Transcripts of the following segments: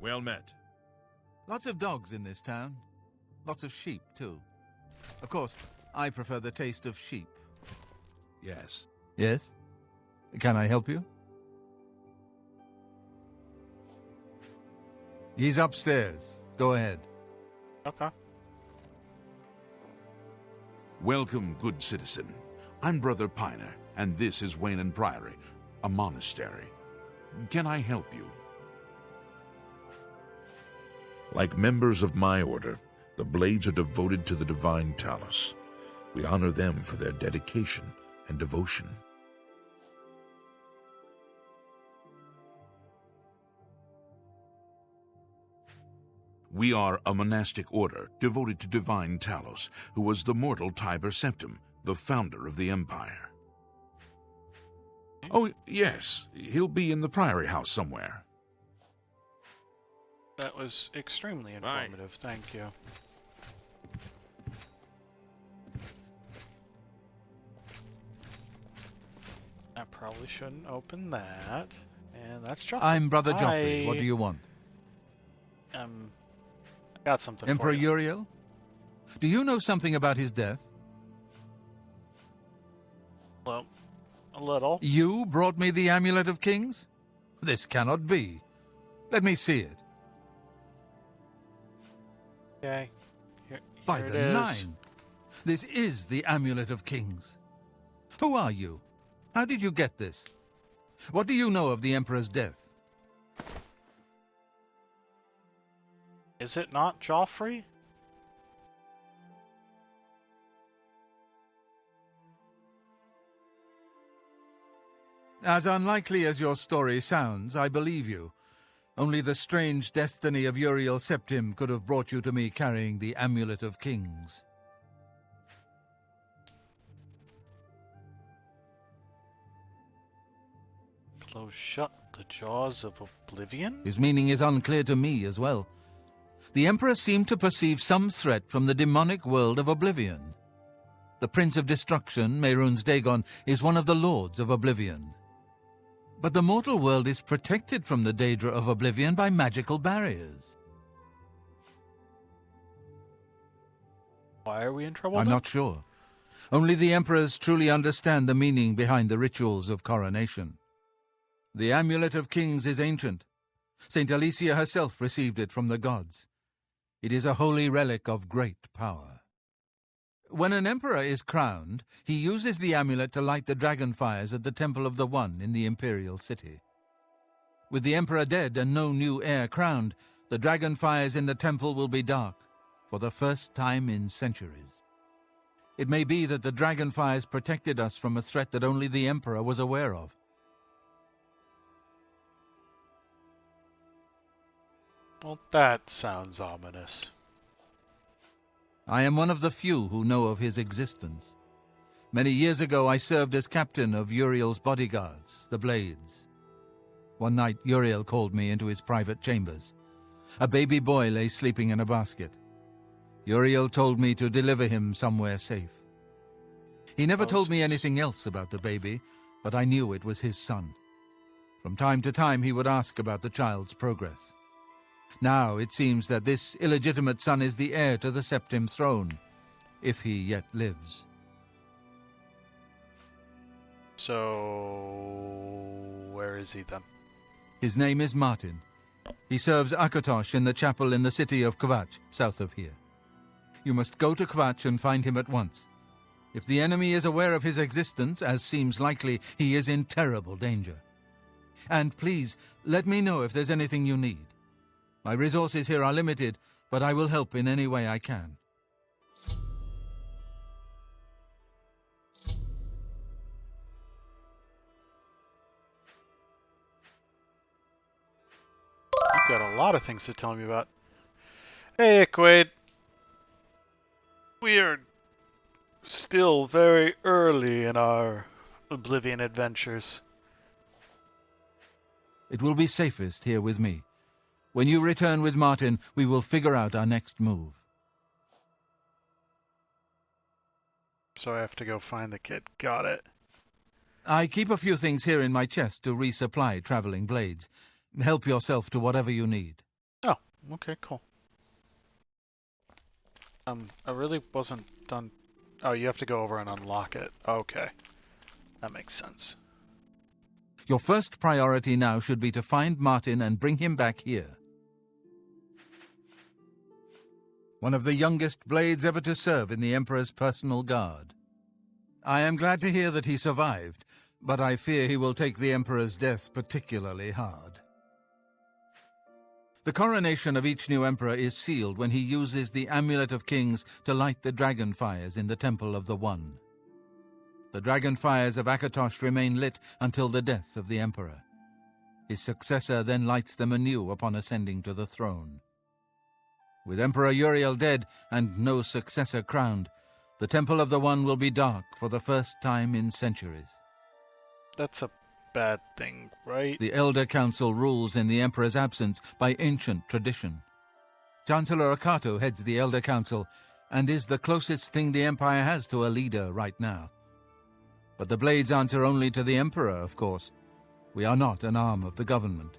Well met. Lots of dogs in this town. Lots of sheep, too. Of course, I prefer the taste of sheep. Yes. Yes? Can I help you? He's upstairs. Go ahead. Okay. Welcome, good citizen. I'm Brother Piner, and this is Wayne Priory, a monastery. Can I help you? Like members of my order, the Blades are devoted to the divine Talos. We honor them for their dedication and devotion. We are a monastic order devoted to divine Talos, who was the mortal Tiber Septim, the founder of the Empire. Oh, yes, he'll be in the Priory House somewhere. That was extremely informative. Thank you. I probably shouldn't open that. And that's Joffrey. I'm Brother Joffrey. What do you want? I got something Emperor for you. Uriel? Do you know something about his death? Well, a little. You brought me the Amulet of Kings? This cannot be. Let me see it. Okay. By Here the it is. nine! This is the Amulet of Kings. Who are you? How did you get this? What do you know of the Emperor's death? Is it not Joffrey? As unlikely as your story sounds, I believe you. Only the strange destiny of Uriel Septim could have brought you to me carrying the Amulet of Kings. Close shut the jaws of Oblivion? His meaning is unclear to me as well. The Emperor seemed to perceive some threat from the demonic world of Oblivion. The Prince of Destruction, Mehrunes Dagon, is one of the Lords of Oblivion. But the mortal world is protected from the Daedra of Oblivion by magical barriers. Why are we in trouble I'm then? not sure. Only the Emperors truly understand the meaning behind the rituals of coronation. The Amulet of Kings is ancient. Saint Alicia herself received it from the gods. It is a holy relic of great power. When an emperor is crowned, he uses the amulet to light the dragon fires at the Temple of the One in the imperial city. With the emperor dead and no new heir crowned, the dragon fires in the temple will be dark, for the first time in centuries. It may be that the dragon fires protected us from a threat that only the emperor was aware of. Well, that sounds ominous. I am one of the few who know of his existence. Many years ago I served as captain of Uriel's bodyguards, the Blades. One night Uriel called me into his private chambers. A baby boy lay sleeping in a basket. Uriel told me to deliver him somewhere safe. He never told me anything else about the baby, but I knew it was his son. From time to time he would ask about the child's progress. Now it seems that this illegitimate son is the heir to the Septim throne, if he yet lives. So, where is he then? His name is Martin. He serves Akatosh in the chapel in the city of Kvatch, south of here. You must go to Kvatch and find him at once. If the enemy is aware of his existence, as seems likely, he is in terrible danger. And please, let me know if there's anything you need. My resources here are limited, but I will help in any way I can. You've got a lot of things to tell me about. Hey, Quaid. We are still very early in our Oblivion adventures. It will be safest here with me. When you return with Martin, we will figure out our next move. So I have to go find the kid. Got it. I keep a few things here in my chest to resupply traveling blades. Help yourself to whatever you need. Oh, okay, cool. I really wasn't done. Oh, you have to go over and unlock it. Okay. That makes sense. Your first priority now should be to find Martin and bring him back here. One of the youngest blades ever to serve in the Emperor's personal guard. I am glad to hear that he survived, but I fear he will take the Emperor's death particularly hard. The coronation of each new Emperor is sealed when he uses the Amulet of Kings to light the dragon fires in the Temple of the One. The dragon fires of Akatosh remain lit until the death of the Emperor. His successor then lights them anew upon ascending to the throne. With Emperor Uriel dead and no successor crowned, the Temple of the One will be dark for the first time in centuries. That's a bad thing, right? The Elder Council rules in the Emperor's absence by ancient tradition. Chancellor Akato heads the Elder Council and is the closest thing the Empire has to a leader right now. But the Blades answer only to the Emperor, of course. We are not an arm of the government.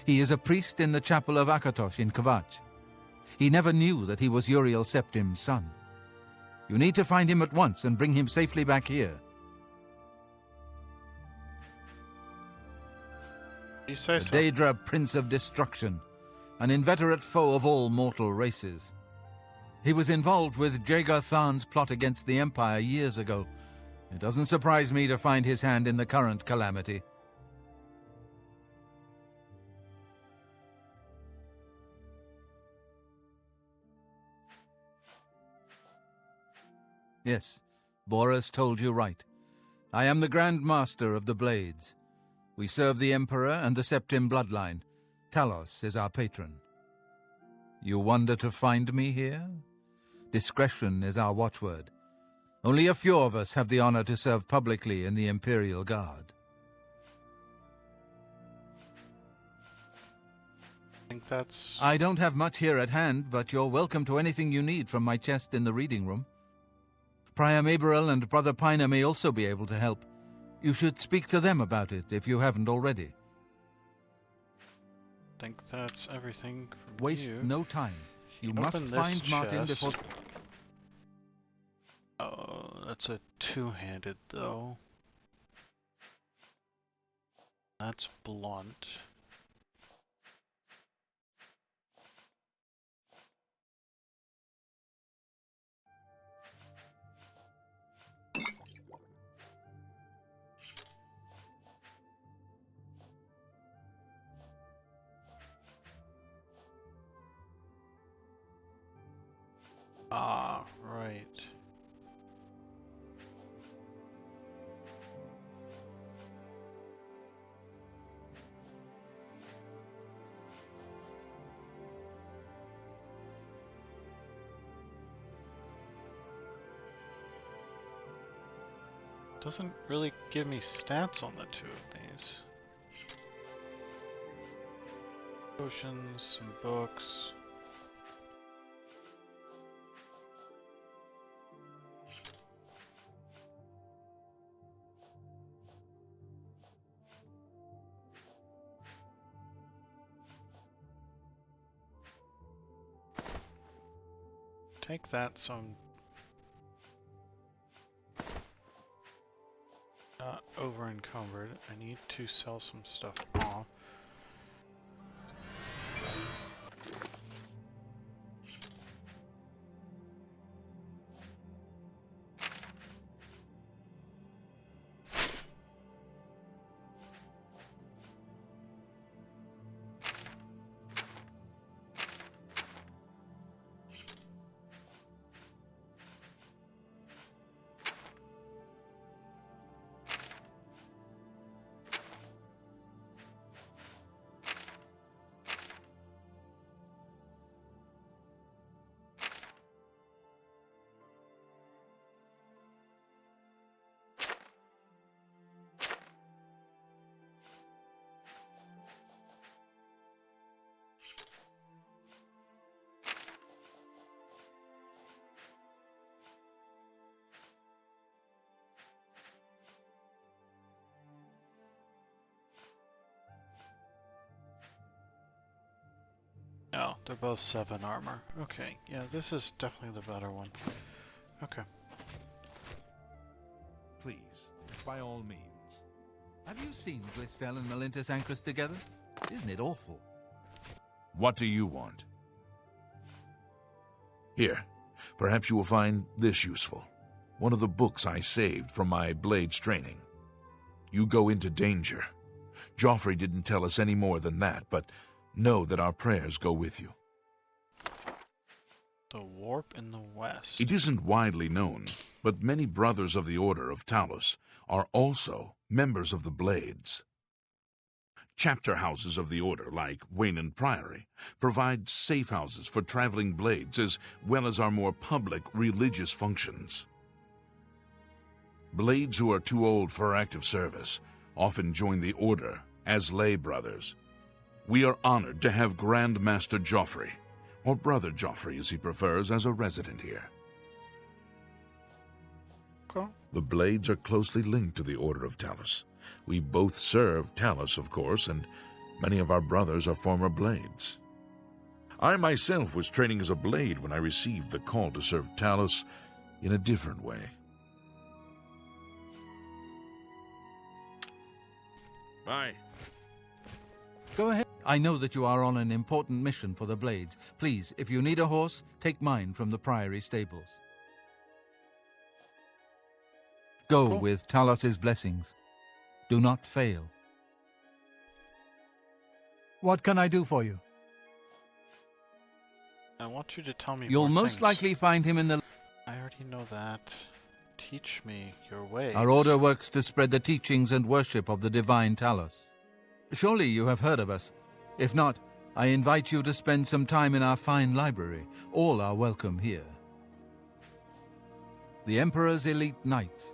He is a priest in the chapel of Akatosh in Khajiit. He never knew that he was Uriel Septim's son. You need to find him at once and bring him safely back here. You say The so. Daedra Prince of Destruction, an inveterate foe of all mortal races. He was involved with Jagar Tharn's plot against the Empire years ago. It doesn't surprise me to find his hand in the current calamity. Yes, Boris told you right. I am the Grand Master of the Blades. We serve the Emperor and the Septim bloodline. Talos is our patron. You wonder to find me here? Discretion is our watchword. Only a few of us have the honor to serve publicly in the Imperial Guard. I think that's... I don't have much here at hand, but you're welcome to anything you need from my chest in the reading room. Prior Maberil and Brother Piner may also be able to help. You should speak to them about it if you haven't already. I think that's everything from Waste you. no time. You Open must this find Martin chest. before... Oh, that's a two-handed, though. That's blunt. Ah, right. Doesn't really give me stats on the two of these. Potions, some books. Take that, so I'm not over encumbered. I need to sell some stuff off. Oh, they're both 7 armor. Okay, yeah, this is definitely the better one. Okay. Please, by all means. Have you seen Glistel and Melintus Ancrus together? Isn't it awful? What do you want? Here, perhaps you will find this useful. One of the books I saved from my blades training. You go into danger. Joffrey didn't tell us any more than that, but know that our prayers go with you. The warp in the west. It isn't widely known, but many brothers of the Order of Talos are also members of the Blades. Chapter houses of the Order, like Wayland Priory, provide safe houses for traveling blades as well as our more public religious functions. Blades who are too old for active service often join the Order as lay brothers. We are honored to have Grand Master Joffrey, or Brother Joffrey as he prefers, as a resident here. Okay. The Blades are closely linked to the Order of Talos. We both serve Talos, of course, and many of our brothers are former Blades. I myself was training as a Blade when I received the call to serve Talos in a different way. Bye. Go ahead. I know that you are on an important mission for the Blades. Please, if you need a horse, take mine from the Priory stables. Go Cool. with Talos's blessings. Do not fail. What can I do for you? I want you to tell me You'll more most things. likely find him in the... I already know that. Teach me your ways. Our order works to spread the teachings and worship of the divine Talos. Surely you have heard of us. If not, I invite you to spend some time in our fine library. All are welcome here. The Emperor's elite knights.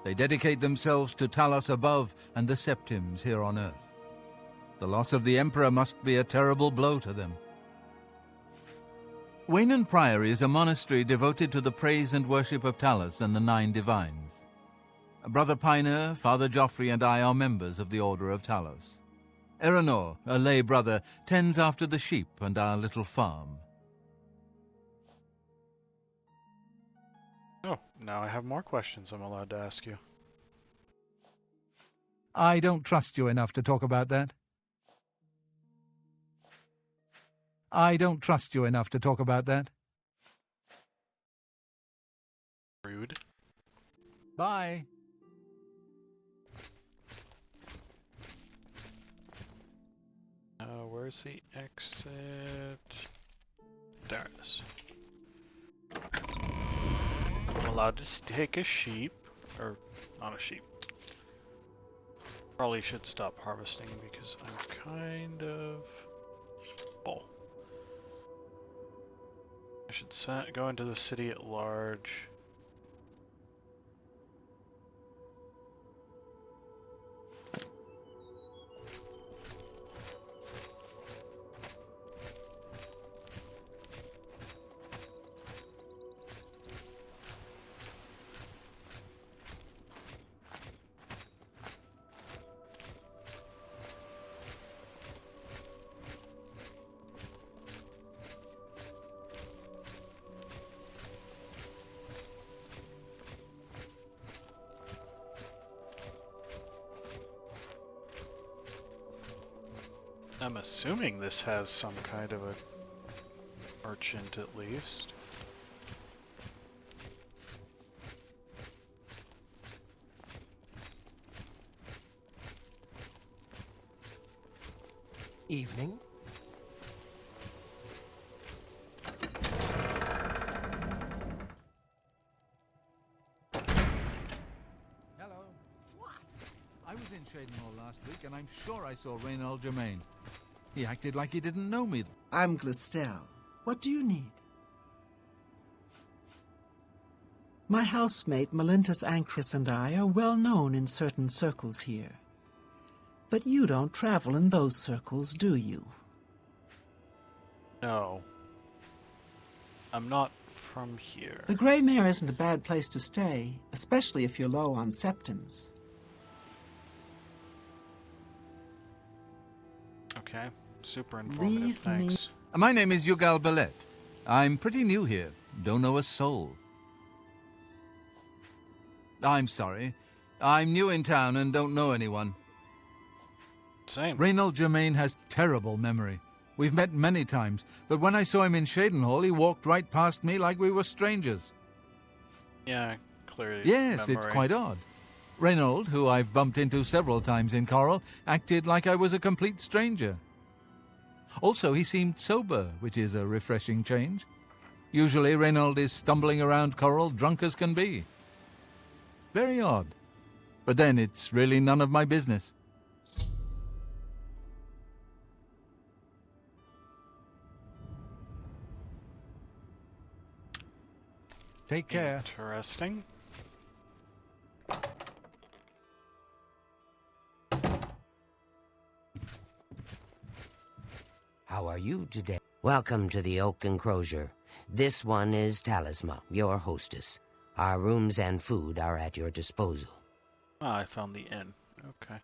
They dedicate themselves to Talos above and the Septims here on Earth. The loss of the Emperor must be a terrible blow to them. Wayland Priory is a monastery devoted to the praise and worship of Talos and the 9 divines. Brother Pioneer, Father Joffrey, and I are members of the Order of Talos. Eranor, a lay brother, tends after the sheep and our little farm. Oh, now I have more questions I'm allowed to ask you. I don't trust you enough to talk about that. I don't trust you enough to talk about that. Rude. Bye. Where's the exit? There it is. I'm allowed to take a sheep, or not a sheep. Probably should stop harvesting because I'm kind of full. I should go into the city at large. I'm assuming this has some kind of a merchant at least. Evening. Hello. What? I was in Shadenhall last week, and I'm sure I saw Reynold Germain. He acted like he didn't know me. I'm Glistel. What do you need? My housemate Melintus Ancrus and I are well known in certain circles here. But you don't travel in those circles, do you? No. I'm not from here. The Grey Mare isn't a bad place to stay, especially if you're low on septims. Okay. Super informative, Leave me thanks. My name is Yugal Ballet. I'm pretty new here. Don't know a soul. I'm sorry. I'm new in town and don't know anyone. Same. Reynold Germain has terrible memory. We've met many times, but when I saw him in Shadenhall, he walked right past me like we were strangers. Yeah, clearly. Yes, memory. it's quite odd. Reynold, who I've bumped into several times in Coral, acted like I was a complete stranger. Also, he seemed sober, which is a refreshing change. Usually, Reynold is stumbling around Coral drunk as can be. Very odd. But then it's really none of my business. Take care. Interesting. How are you today? Welcome to the Oak Enclosure. This one is Talisma, your hostess. Our rooms and food are at your disposal. Ah, I found the inn. Okay.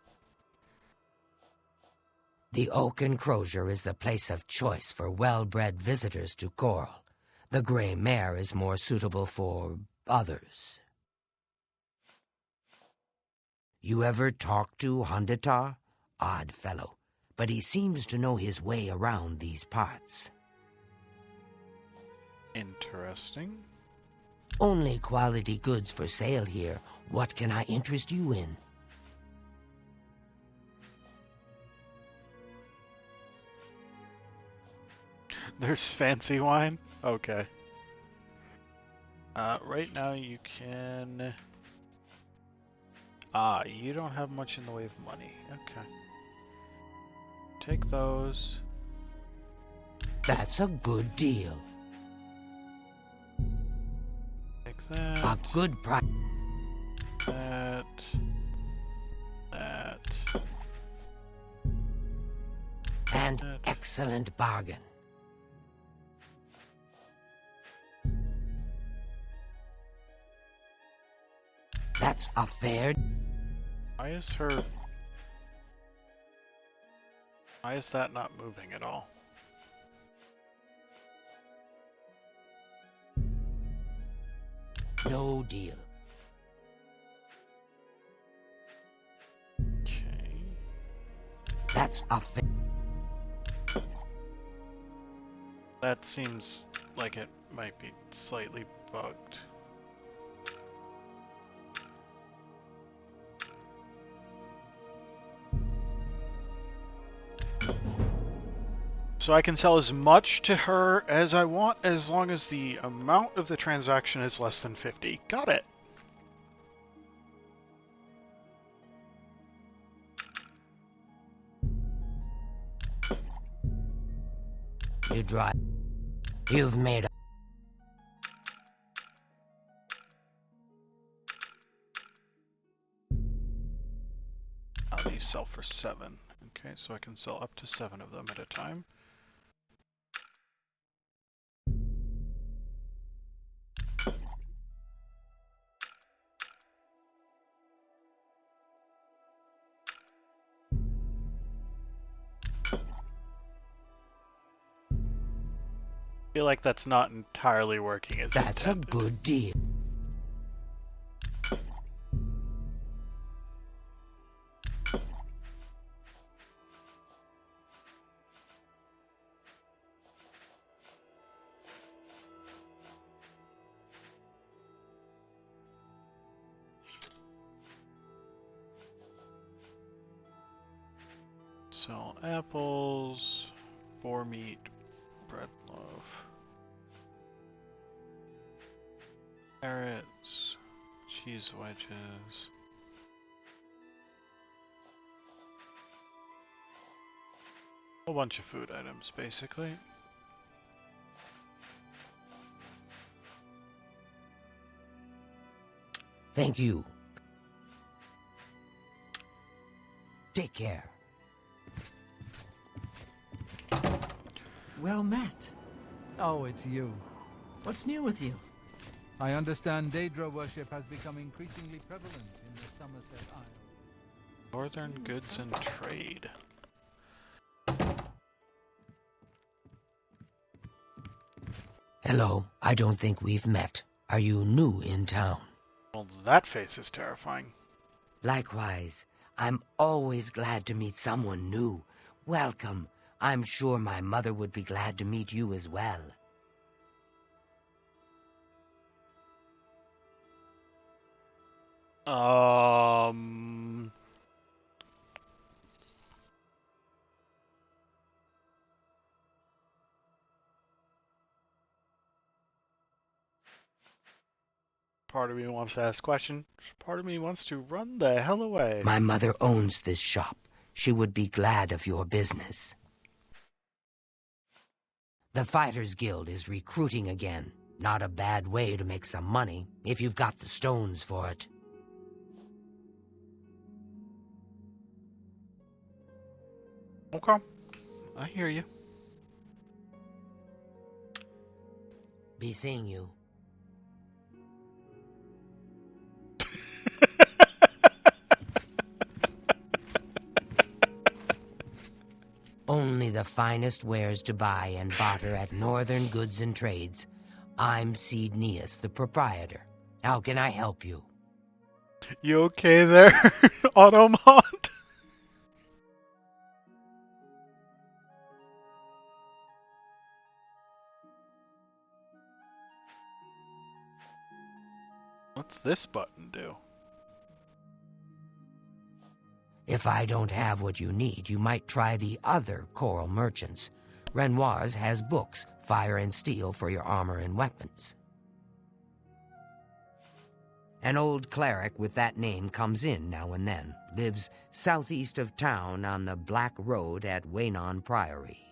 The Oak Enclosure is the place of choice for well-bred visitors to Coral. The Grey Mare is more suitable for others. You ever talk to Hondatar? Odd fellow, but he seems to know his way around these parts. Interesting. Only quality goods for sale here. What can I interest you in? There's fancy wine? Okay. Right now you can... Ah, you don't have much in the way of money. Okay. Take those. That's a good deal. Take that. A good price. That. That. And That. excellent bargain. That's a fair... Why is her... Why is that not moving at all? No deal. Okay. That's a fair... That seems like it might be slightly bugged. So I can sell as much to her as I want as long as the amount of the transaction is less than 50. Got it. You drive. You've made a... These sell for 7. Okay, so I can sell up to 7 of them at a time. Feel like that's not entirely working as That's a intended. good deal. Sell apples, boar meat, bread loaf, carrots, cheese wedges. A whole bunch of food items, basically. Thank you. Take care. Well met. Oh, it's you. What's new with you? I understand Daedra worship has become increasingly prevalent in the Somerset Isle. Northern goods and trade. Hello, I don't think we've met. Are you new in town? Well, that face is terrifying. Likewise, I'm always glad to meet someone new. Welcome. I'm sure my mother would be glad to meet you as well. Part of me wants to ask questions. Part of me wants to run the hell away. My mother owns this shop. She would be glad of your business. The Fighters Guild is recruiting again. Not a bad way to make some money, if you've got the stones for it. Okay. I hear you. Be seeing you. Only the finest wares to buy and barter at Northern Goods and Trades. I'm Seedneus, the proprietor. How can I help you? You okay there, Automod? What's this button do? If I don't have what you need, you might try the other Coral Merchants. Renoir's has books, fire and steel for your armor and weapons. An old cleric with that name comes in now and then. Lives southeast of town on the Black Road at Waynon Priory.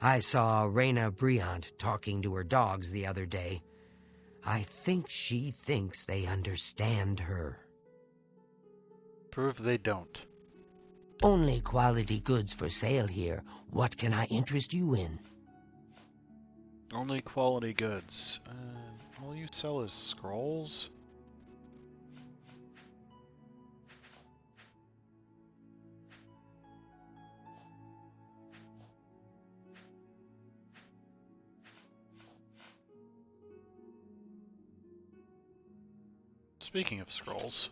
I saw Reyna Briant talking to her dogs the other day. I think she thinks they understand her. Prove they don't. Only quality goods for sale here. What can I interest you in? Only quality goods. All you sell is scrolls? Speaking of scrolls.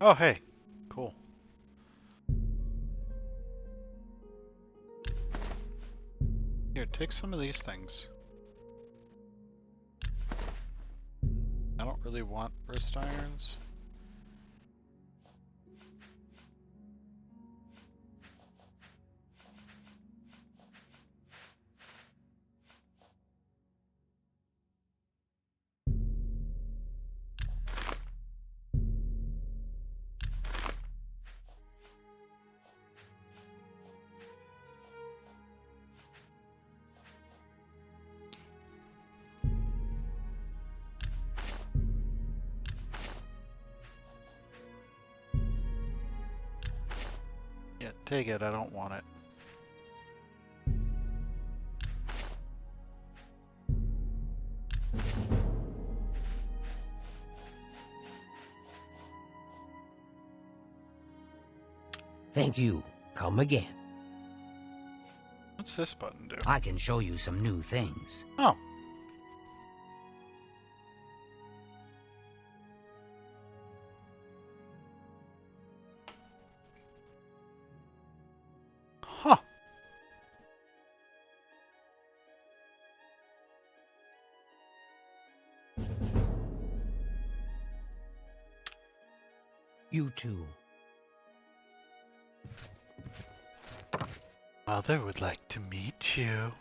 Oh, hey. Cool. Here, take some of these things. I don't really want wrist irons. Yeah, take it, I don't want it. Thank you. Come again. What's this button do? I can show you some new things. Oh. Huh. You too. Mother would like to meet you.